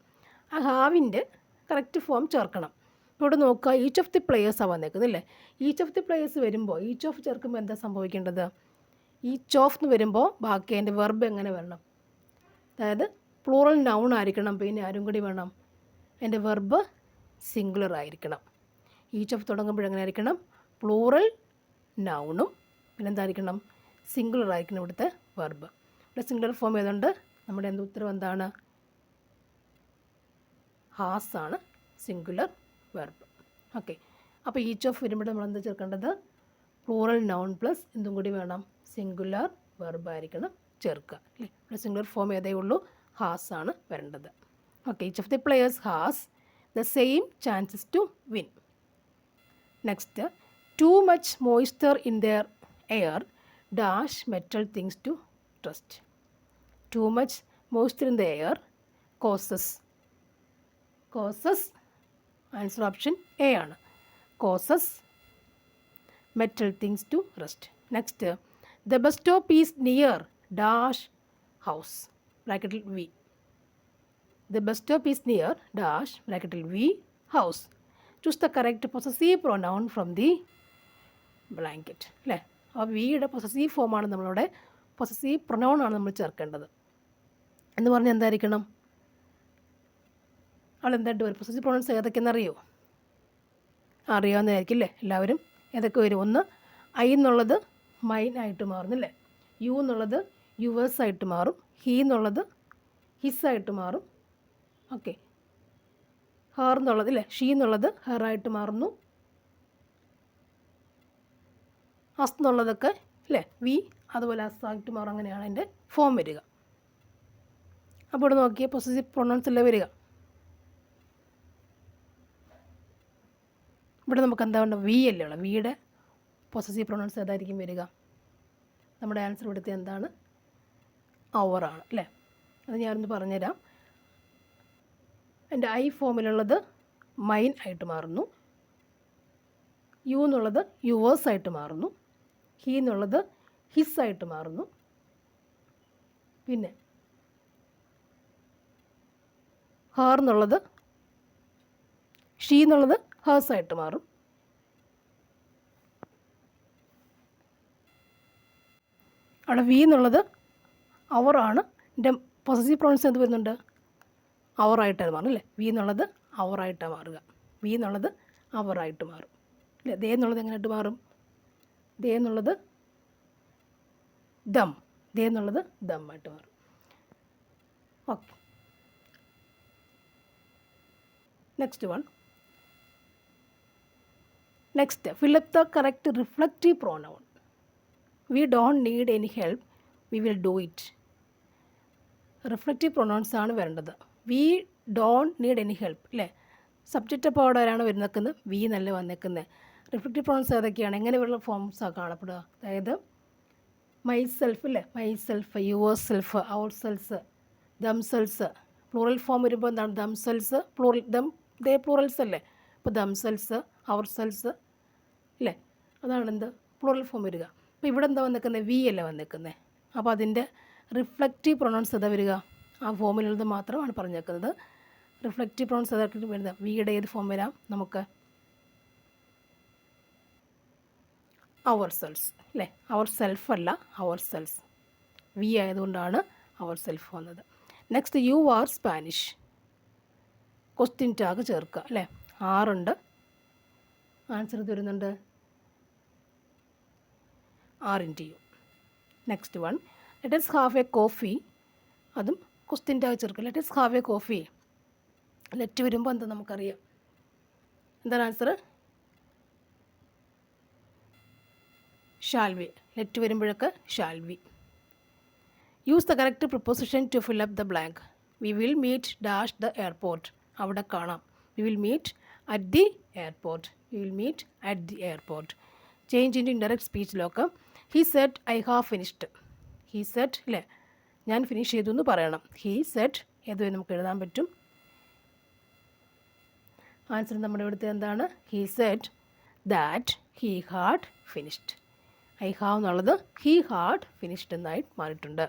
ആ ഹാവിൻ്റെ correct form ചേർക്കണം. ഇവിടെ നോക്കുക, each of the പ്ലെയേഴ്സാണ് വന്നേക്കുന്നില്ലേ. Each of the players വരുമ്പോൾ each of ചേർക്കുമ്പോൾ എന്താ സംഭവിക്കേണ്ടത്? ഈച്ച് ഓഫ് എന്ന് വരുമ്പോൾ ബാക്കി അതിൻ്റെ വെർബ് എങ്ങനെ വരണം? അതായത് പ്ലൂറൽ നൗൺ ആയിരിക്കണം. പിന്നെ ആരും കൂടി വേണം, അതിൻ്റെ വെർബ് സിംഗുലർ ആയിരിക്കണം. ഈച്ച് ഓഫ് തുടങ്ങുമ്പോൾ എങ്ങനെ ആയിരിക്കണം? പ്ലൂറൽ നൗണും പിന്നെന്തായിരിക്കണം? സിംഗുലർ ആയിരിക്കണം ഇവിടുത്തെ വെർബ്. ഇവിടെ സിംഗുലർ ഫോം ഏതുണ്ട്? നമ്മുടെ ഉത്തരം എന്താണ്? ഹാസ് ആണ് സിംഗുലർ വെർബ്. ഓക്കെ. അപ്പോൾ ഈച്ച് ഓഫ് വരുമ്പോൾ നമ്മൾ എന്താ ചേർക്കേണ്ടത്? പ്ലൂറൽ നൗൺ പ്ലസ് എന്തും കൂടി വേണം? സിംഗുലർ വെർബ് ആയിരിക്കണം ചേർക്കുക അല്ലേ. ഇവിടെ സിംഗുലർ ഫോം ഏതേ ഉള്ളൂ? ഹാസ് ആണ് വരേണ്ടത്. Okay. Each of the players has the same chances to win. Next, too much moisture in there air dash metal things to trust. Too much moisture in the air causes answer option A ആണ്. Causes metal things to rust. Next, the bus stop is near dash house ബ്രാക്കറ്റിൽ we. The bus stop is near dash ബ്രാക്കറ്റിൽ we house. Choose the correct possessive pronoun from the blanket അല്ലേ. ആ വിയുടെ possessive ഫോമാണ് നമ്മളിവിടെ, possessive pronoun ആണ് നമ്മൾ ചേർക്കേണ്ടത്. എന്ന് പറഞ്ഞാൽ എന്തായിരിക്കണം? അവളെന്തായിട്ട് വരും? പൊസസീവ് പ്രൊനൗൺസ് ഏതൊക്കെയെന്ന് അറിയാവുന്നതായിരിക്കും അല്ലേ എല്ലാവരും. ഏതൊക്കെ വരും? ഒന്ന്, ഐ എന്നുള്ളത് മൈൻ ആയിട്ട് മാറുന്നില്ലേ. യു എന്നുള്ളത് യുവേഴ്സ് ആയിട്ട് മാറും. ഹി എന്നുള്ളത് ഹിസ് ആയിട്ട് മാറും. ഓക്കെ. ഹർ എന്നുള്ളത് ഇല്ലേ, ഷീ എന്നുള്ളത് ഹെറായിട്ട് മാറുന്നു. അസ് എന്നുള്ളതൊക്കെ അല്ലേ വി അതുപോലെ അസ് ആയിട്ട് മാറും. അങ്ങനെയാണ് അതിൻ്റെ ഫോം വരിക. അപ്പോൾ ഇവിടെ നോക്കിയ പൊസസീവ് പ്രൊനൗൺസ് അല്ലേ വരിക. ഇവിടെ നമുക്ക് എന്താ വേണ്ട? വി അല്ലേ ഉള്ളത്. വിയുടെ പൊസസീവ് പ്രൊനൗൺസ് ഏതായിരിക്കും വരിക? നമ്മുടെ ആൻസർ ഇവിടുത്തെ എന്താണ്? അവറാണ് അല്ലേ. അത് ഞാനൊന്ന് പറഞ്ഞുതരാം. എൻ്റെ ഐ ഫോമിലുള്ളത് മൈൻ ആയിട്ട് മാറുന്നു. യു എന്നുള്ളത് യുവേഴ്സ് ആയിട്ട് മാറുന്നു. ഹി എന്നുള്ളത് ഹിസ് ആയിട്ട് മാറുന്നു. പിന്നെ ഹർ എന്നുള്ളത് ഷീ എന്നുള്ളത് ഹേഴ്സ് ആയിട്ട് മാറും. അവിടെ വി എന്നുള്ളത് അവറാണ്. എൻ്റെ പൊസസീവ് പ്രൊനൗൺസ് എന്ത് വരുന്നുണ്ട്? അവറായിട്ടാണ് മാറും അല്ലേ. വി എന്നുള്ളത് അവറായിട്ടാണ് മാറുക. വി എന്നുള്ളത് അവറായിട്ട് മാറും അല്ലേ. ദേ എന്നുള്ളത് എങ്ങനെയായിട്ട് മാറും? ദേ എന്നുള്ളത് ദം. ദേ എന്നുള്ളത് ദമ്മായിട്ട് മാറും. Okay, next one. Next, fill up the correct reflective pronoun. We don't need any help, we will do it. Reflexive pronouns ആണ് വരേണ്ടത്. We don't need any help അല്ലേ. സബ്ജക്റ്റ് അപ്പോൾ അവിടെ ആരാണ് വരുന്നേക്കുന്നത്? വി എന്നല്ല വന്നേക്കുന്നത്. റിഫ്ലക്റ്റീവ് പ്രൊനൗൺസ് ഏതൊക്കെയാണ്? എങ്ങനെയുള്ള ഫോംസാണ് കാണപ്പെടുക? അതായത് മൈ സെൽഫ് അല്ലേ, myself, yourself, ourselves, themselves. Plural form വരുമ്പോൾ എന്താണ്? Themselves, plural them, they plurals അല്ലേ. അപ്പോൾ ദം സെൽസ്, അവർ സെൽസ് അല്ലേ, അതാണ് എന്ത് പ്ലൂറൽ ഫോം വരിക. അപ്പോൾ ഇവിടെ എന്താ വന്നേക്കുന്നത്? വി അല്ലേ വന്നേക്കുന്നത്. അപ്പോൾ അതിൻ്റെ റിഫ്ലക്റ്റീവ് പ്രൊനൗൺസ് ഏതാ വരിക? ആ ഫോമിലുള്ളത് മാത്രമാണ് പറഞ്ഞേക്കുന്നത്. റിഫ്ലക്റ്റീവ് പ്രൊനൗൺസ് ഏതൊക്കെ വരുന്നത്? വിയുടെ ഏത് ഫോം വരാം നമുക്ക്? അവർ സെൽസ് അല്ലേ. അവർ സെൽഫ് അല്ല, അവർ സെൽസ്. വി ആയതുകൊണ്ടാണ് അവർ സെൽഫ് വന്നത്. Next, you are Spanish. Question tag ചേർക്കുക അല്ലേ. ആറുണ്ട്, ആൻസർ തരുന്നുണ്ട് aren't you. Next one, let us have a coffee. അതും ക്വസ്റ്റ്യൻ ടാഗ് ചേർക്കുക. Let us have a coffee. Let വരുമ്പോൾ എന്താ നമുക്കറിയാം. എന്താണ് ആൻസർ? Shall we. ലെറ്റ് വരുമ്പോഴൊക്കെ shall we. Use the correct preposition to fill up the blank. We will meet dash the airport. അവിടെ കാണാം. We will meet at the airport. We will meet at the airport. Change in indirect സ്പീച്ചിലൊക്കെ he said I have finished. He said അല്ലേ, ഞാൻ finish ചെയ്തു എന്ന് പറയണം. He set ഏതുവരെ നമുക്ക് എഴുതാൻ പറ്റും? ആൻസർ നമ്മുടെ ഇവിടുത്തെ എന്താണ്? He set that he had finished. I have എന്നുള്ളത് ഹീ ഹാഡ് ഫിനിഷ്ഡ് എന്നായിട്ട് മാറിയിട്ടുണ്ട്.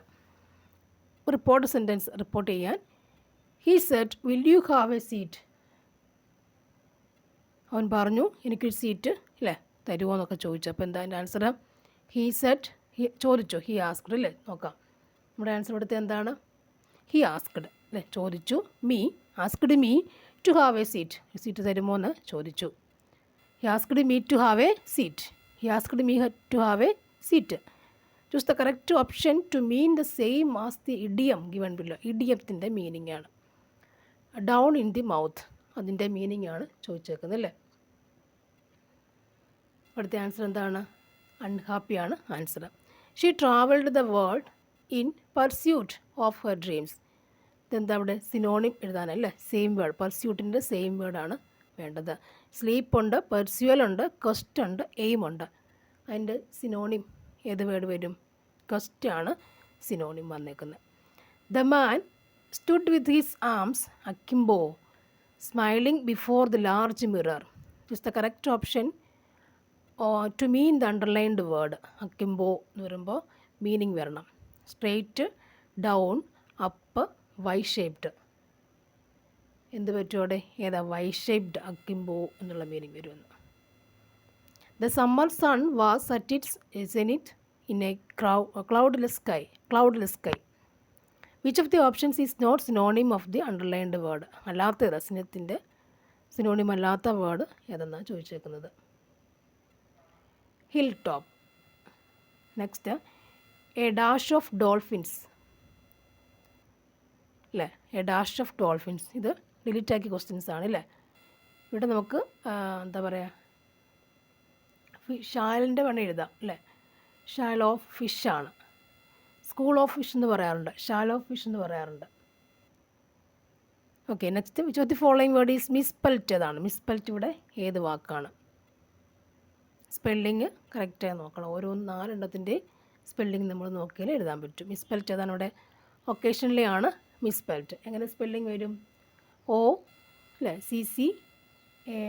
റിപ്പോർട്ട് സെൻറ്റൻസ് റിപ്പോർട്ട് ചെയ്യാൻ he set will you have a seat. അവൻ പറഞ്ഞു എനിക്കൊരു സീറ്റ് അല്ലേ തരുമോ എന്നൊക്കെ ചോദിച്ചു. അപ്പോൾ എന്താ എൻ്റെ ആൻസർ? ഹീ സെറ്റ്, ചോദിച്ചു. ഹീ ആസ്ക്ഡ് അല്ലേ. നോക്കാം നമ്മുടെ ആൻസർ ഇവിടുത്തെ എന്താണ്? ഹീ ആസ്ക്ഡ് അല്ലേ, ചോദിച്ചു. Me asked me to have a seat. Seat തരുമോ എന്ന് ചോദിച്ചു. He asked me to have a seat. He asked me to have a seat. Choose the correct option to mean the same as the idiom given below. ഇഡിയത്തിൻ്റെ meaning ആണ് down in the mouth. അതിൻ്റെ meaning ആണ് ചോദിച്ചേക്കുന്നത് അല്ലേ. അടുത്ത answer എന്താണ്? അൺഹാപ്പിയാണ് answer. She travelled the world in pursuit of her dreams. ഇതെന്താ അവിടെ? സിനോണിം എഴുതാനല്ലേ. സെയിം വേർഡ്, പർസ്യൂട്ടിൻ്റെ സെയിം വേർഡാണ് വേണ്ടത്. സ്ലീപ്പ് ഉണ്ട്, പെർസ്യൂവൽ ഉണ്ട്, ക്വസ്റ്റ് ഉണ്ട്, എയിം ഉണ്ട്. അതിൻ്റെ സിനോണിം ഏത് വേർഡ് വരും? ക്വസ്റ്റ് ആണ് സിനോണിം വന്നേക്കുന്നത്. The man stood with his arms akimbo smiling before the large mirror. Is the correct option to mean the underlined word. Akimbo എന്ന് വരുമ്പോൾ മീനിങ് വരണം. Straight, down, up, Y shaped. എന്ത് പറ്റുമോടെ? ഏതാ? Y shaped akimbo എന്നുള്ള meaning വരുമെന്ന്. The summer sun was at its zenith in a cloudless sky. Which of the options is not synonym of the underlined word? അല്ലാത്ത റസിനത്തിൻ്റെ synonym അല്ലാത്ത word ഏതെന്നാണ് ചോദിച്ചേക്കുന്നത്. Hill top. Next, a dash of dolphins അല്ലേ. A dash of dolphins. ഇത് delete ആക്കിയ questions ആണ് അല്ലേ. ഇവിടെ നമുക്ക് എന്താ പറയുക, ഷാലിൻ്റെ വേണം എഴുതാം അല്ലേ. ഷാൽ ഓഫ് ഫിഷാണ്. സ്കൂൾ ഓഫ് ഫിഷ് എന്ന് പറയാറുണ്ട്, ഷാൽ ഓഫ് ഫിഷ് എന്ന് പറയാറുണ്ട്. Okay, next, which of the following word is misspelt. ഏതാണ് മിസ്പെൽറ്റ്? ഇവിടെ ഏത് വാക്കാണ്? സ്പെല്ലിങ് കറക്റ്റായി നോക്കണം. ഓരോ 4 എണ്ണത്തിൻ്റെ സ്പെല്ലിങ് നമ്മൾ നോക്കിയാൽ എഴുതാൻ പറ്റും. മിസ്പെൽറ്റ് ഏതാണ് ഇവിടെ? ഒക്കേഷണലി ആണ് മിസ്പെൽറ്റ്. എങ്ങനെ സ്പെല്ലിങ് വരും? ഒ അല്ലേ, CC A.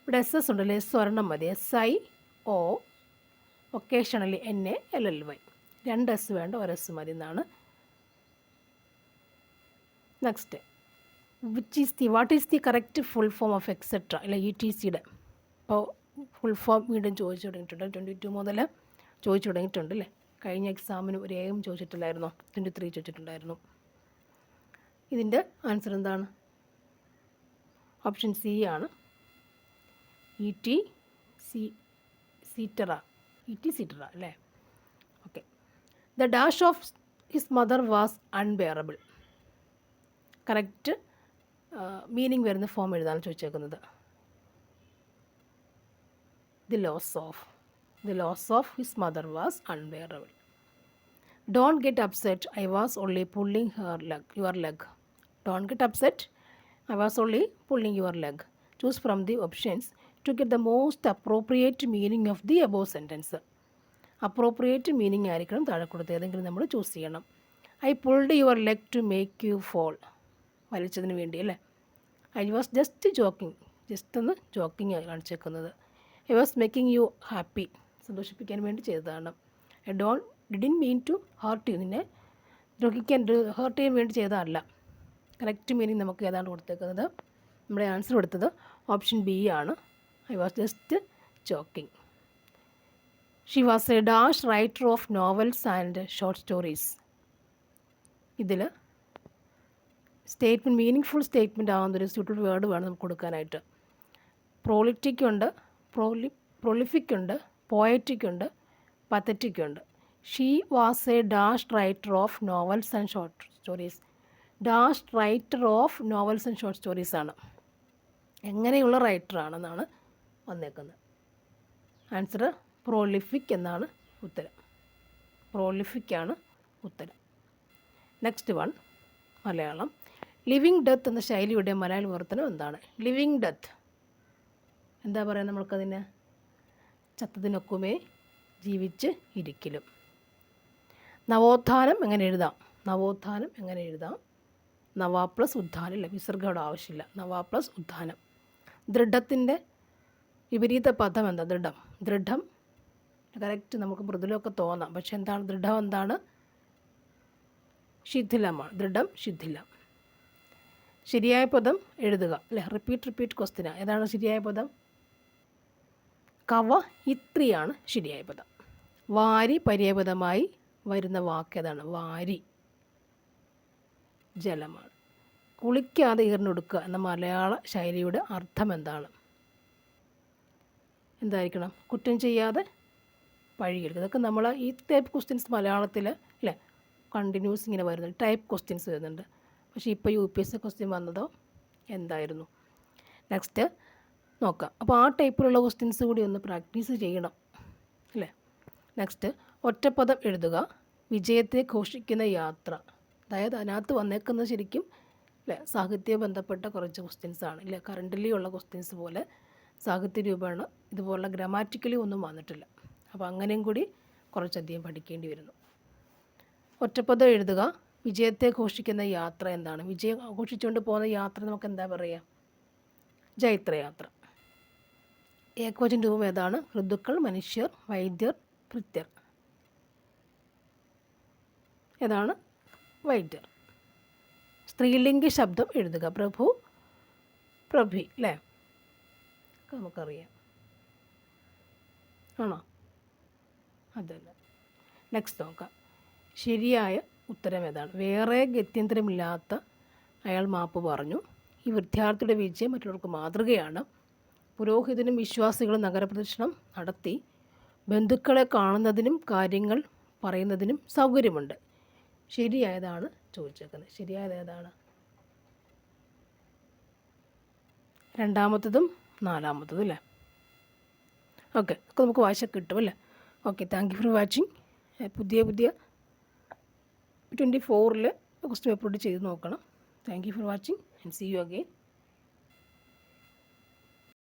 ഇവിടെ SS ഉണ്ടല്ലോ, എസ് ഒരെണ്ണം മതി. SIO. Occasionally NALLY. 2 S വേണ്ട, 1 S മതി എന്നാണ്. Next, what is the correct full form of etcetera അല്ല ETCയുടെ. അപ്പോൾ ഫുൾ ഫോം വീണ്ടും ചോദിച്ചു തുടങ്ങിയിട്ടുണ്ട്. 22 മുതൽ ചോദിച്ചു തുടങ്ങിയിട്ടുണ്ട് അല്ലേ. കഴിഞ്ഞ എക്സാമിന് ഒരു AM ചോദിച്ചിട്ടില്ലായിരുന്നോ? 23 ചോദിച്ചിട്ടുണ്ടായിരുന്നു. ഇതിൻ്റെ ആൻസർ എന്താണ്? ഓപ്ഷൻ സി ആണ്. E.T. Cetera. E.T. Cetera അല്ലേ? Okay. The dash of his mother was unbearable. Correct meaning വരുന്ന ഫോം എഴുതാനാണ് ചോദിച്ചേക്കുന്നത്. The loss of his mother was unbearable. Don't get upset, I was only pulling your leg. Don't get upset, I was only pulling your leg. Choose from the options to get the most appropriate meaning of the above sentence. Appropriate meaning ആയിരിക്കണം താഴെ കൊടുത്ത് ഏതെങ്കിലും നമ്മൾ choose ചെയ്യണം. I pulled your leg to make you fall. വലിച്ചതിന് വേണ്ടി അല്ലേ? I was just joking. Just ഒന്ന് ജോക്കിങ് കാണിച്ചേക്കുന്നത്. I was making you happy. സന്തോഷിപ്പിക്കാൻ വേണ്ടി ചെയ്തതാണ്. I didn't mean to hurt you. നിന്നെ ഹേർട്ട് ചെയ്യാൻ വേണ്ടി ചെയ്തതല്ല. കറക്റ്റ് മീനിങ് നമുക്ക് ഏതാണ് കൊടുത്തേക്കുന്നത്? നമ്മുടെ ആൻസർ കൊടുത്തത് ഓപ്ഷൻ ബി ആണ്. I was just joking. She was a dash writer of novels and short stories. ഇതിൽ സ്റ്റേറ്റ്മെൻറ്റ് മീനിങ് സ്റ്റേറ്റ്മെൻറ്റ് ആകുന്നൊരു സ്യൂട്ടബിൾ വേർഡ് വേണം നമുക്ക് കൊടുക്കാനായിട്ട്. പ്രോളിറ്റിക് ഉണ്ട്, പ്രൊലിഫിക് ഉണ്ട്, പോയറ്റിക് ഉണ്ട്, പത്തറ്റിക് ഉണ്ട്. She was a dash writer of novels and short stories. Dash writer of novels and short stories ആണ്. എങ്ങനെയുള്ള റൈറ്ററാണെന്നാണ് വന്നേക്കുന്നത്. ആൻസർ പ്രോലിഫിക് എന്നാണ് ഉത്തരം. പ്രോലിഫിക് ആണ് ഉത്തരം. Next one Malayalam. Living death എന്ന ശൈലിയുടെ മലയാള വിവർത്തനം എന്താണ്? ലിവിങ് ഡെത്ത് എന്താ പറയുക നമ്മൾക്കതിന്? ചത്തതിനൊക്കുമേ ജീവിച്ച് ഇരിക്കലും. നവോത്ഥാനം എങ്ങനെ എഴുതാം? നവോത്ഥാനം എങ്ങനെ എഴുതാം? നവ പ്ലസ് ഉത്ഥാനം. ഇല്ല, വിസർഗയുടെ ആവശ്യമില്ല. നവ പ്ലസ് ഉത്ഥാനം. ദൃഢത്തിൻ്റെ വിപരീത പദം എന്താ? ദൃഢം. ദൃഢം കറക്റ്റ് നമുക്ക് മൃദുലമൊക്കെ തോന്നാം, പക്ഷെ എന്താണ് ദൃഢം? എന്താണ്? ശിഥിലമാണ്. ദൃഢം ശിഥിലം. ശരിയായ പദം എഴുതുക അല്ലേ? റിപ്പീറ്റ് ക്വസ്റ്റ്യനാണ്. ഏതാണ് ശരിയായ പദം? കവയിത്രിയാണ് ശരിയായ പദം. വാരി പര്യായപദമായി വരുന്ന വാക്ക് ഏതാണ്? വാരി ജലമാണ്. കുളിക്കാതെ ഈർന്നൊടുക്കുക എന്ന മലയാള ശൈലിയുടെ അർത്ഥം എന്താണ്? എന്തായിരിക്കണം? കുറ്റം ചെയ്യാതെ പഴിയെടുക്കുക. ഇതൊക്കെ നമ്മൾ ഈ ടൈപ്പ് ക്വസ്റ്റ്യൻസ് മലയാളത്തിൽ അല്ലേ കണ്ടിന്യൂസ് ഇങ്ങനെ വരുന്നുണ്ട്. ടൈപ്പ് ക്വസ്റ്റ്യൻസ് വരുന്നുണ്ട്. പക്ഷേ ഇപ്പോൾ UPSC ക്വസ്റ്റ്യൻ വന്നതോ എന്തായിരുന്നു? നെക്സ്റ്റ് നോക്കാം. അപ്പോൾ ആ ടൈപ്പിലുള്ള ക്വസ്റ്റ്യൻസ് കൂടി ഒന്ന് പ്രാക്ടീസ് ചെയ്യണം അല്ലേ? നെക്സ്റ്റ് ഒറ്റപ്പദം എഴുതുക. വിജയത്തെ ഘോഷിക്കുന്ന യാത്ര. അതായത് അതിനകത്ത് വന്നേക്കുന്നത് ശരിക്കും അല്ലേ സാഹിത്യ ബന്ധപ്പെട്ട കുറച്ച് ക്വസ്റ്റ്യൻസ് ആണ് ഇല്ലേ? കറൻ്റിലി ഉള്ള ക്വസ്റ്റ്യൻസ് പോലെ സാഹിത്യ രൂപമാണ് ഇതുപോലുള്ള ഗ്രാമാറ്റിക്കലി ഒന്നും വന്നിട്ടില്ല. അപ്പോൾ അങ്ങനെയും കൂടി കുറച്ചധികം പഠിക്കേണ്ടി വരുന്നു. ഒറ്റപ്പദം എഴുതുക. വിജയത്തെ ഘോഷിക്കുന്ന യാത്ര എന്താണ്? വിജയം ആഘോഷിച്ചുകൊണ്ട് പോകുന്ന യാത്ര നമുക്ക് എന്താ പറയുക? ജൈത്രയാത്ര. ഏകവചന രൂപം ഏതാണ്? ഋതുക്കൾ, മനുഷ്യർ, വൈദ്യർ, ഭൃത്യർ. ഏതാണ്? വൈദ്യർ. സ്ത്രീലിംഗ ശബ്ദം എഴുതുക. പ്രഭു, പ്രഭി അല്ലേ? നമുക്കറിയാം. ആണോ? അതല്ല. നെക്സ്റ്റ് നോക്കാം. ശരിയായ ഉത്തരം ഏതാണ്? വേറെ ഗത്യന്തരമില്ലാത്ത അയാൾ മാപ്പ് പറഞ്ഞു. ഈ വിദ്യാർത്ഥിയുടെ വിജയം മറ്റുള്ളവർക്ക് മാതൃകയാണ്. പുരോഹിതനും വിശ്വാസികളും നഗരപ്രദക്ഷിണം നടത്തി. ബന്ധുക്കളെ കാണുന്നതിനും കാര്യങ്ങൾ പറയുന്നതിനും സൗകര്യമുണ്ട്. ശരിയായതാണ് ചോദിച്ചേക്കുന്നത്. ശരിയായത് ഏതാണ്? രണ്ടാമത്തതും നാലാമത്തതും അല്ലേ? ഓക്കെ, ഒക്കെ നമുക്ക് വായിച്ചാൽ കിട്ടും അല്ലേ? Okay, thank you for watching. പുതിയ 24 ക്വസ്റ്റ്യൻ പേപ്പർ ചെയ്ത് നോക്കണം. Thank you for watching and see you again.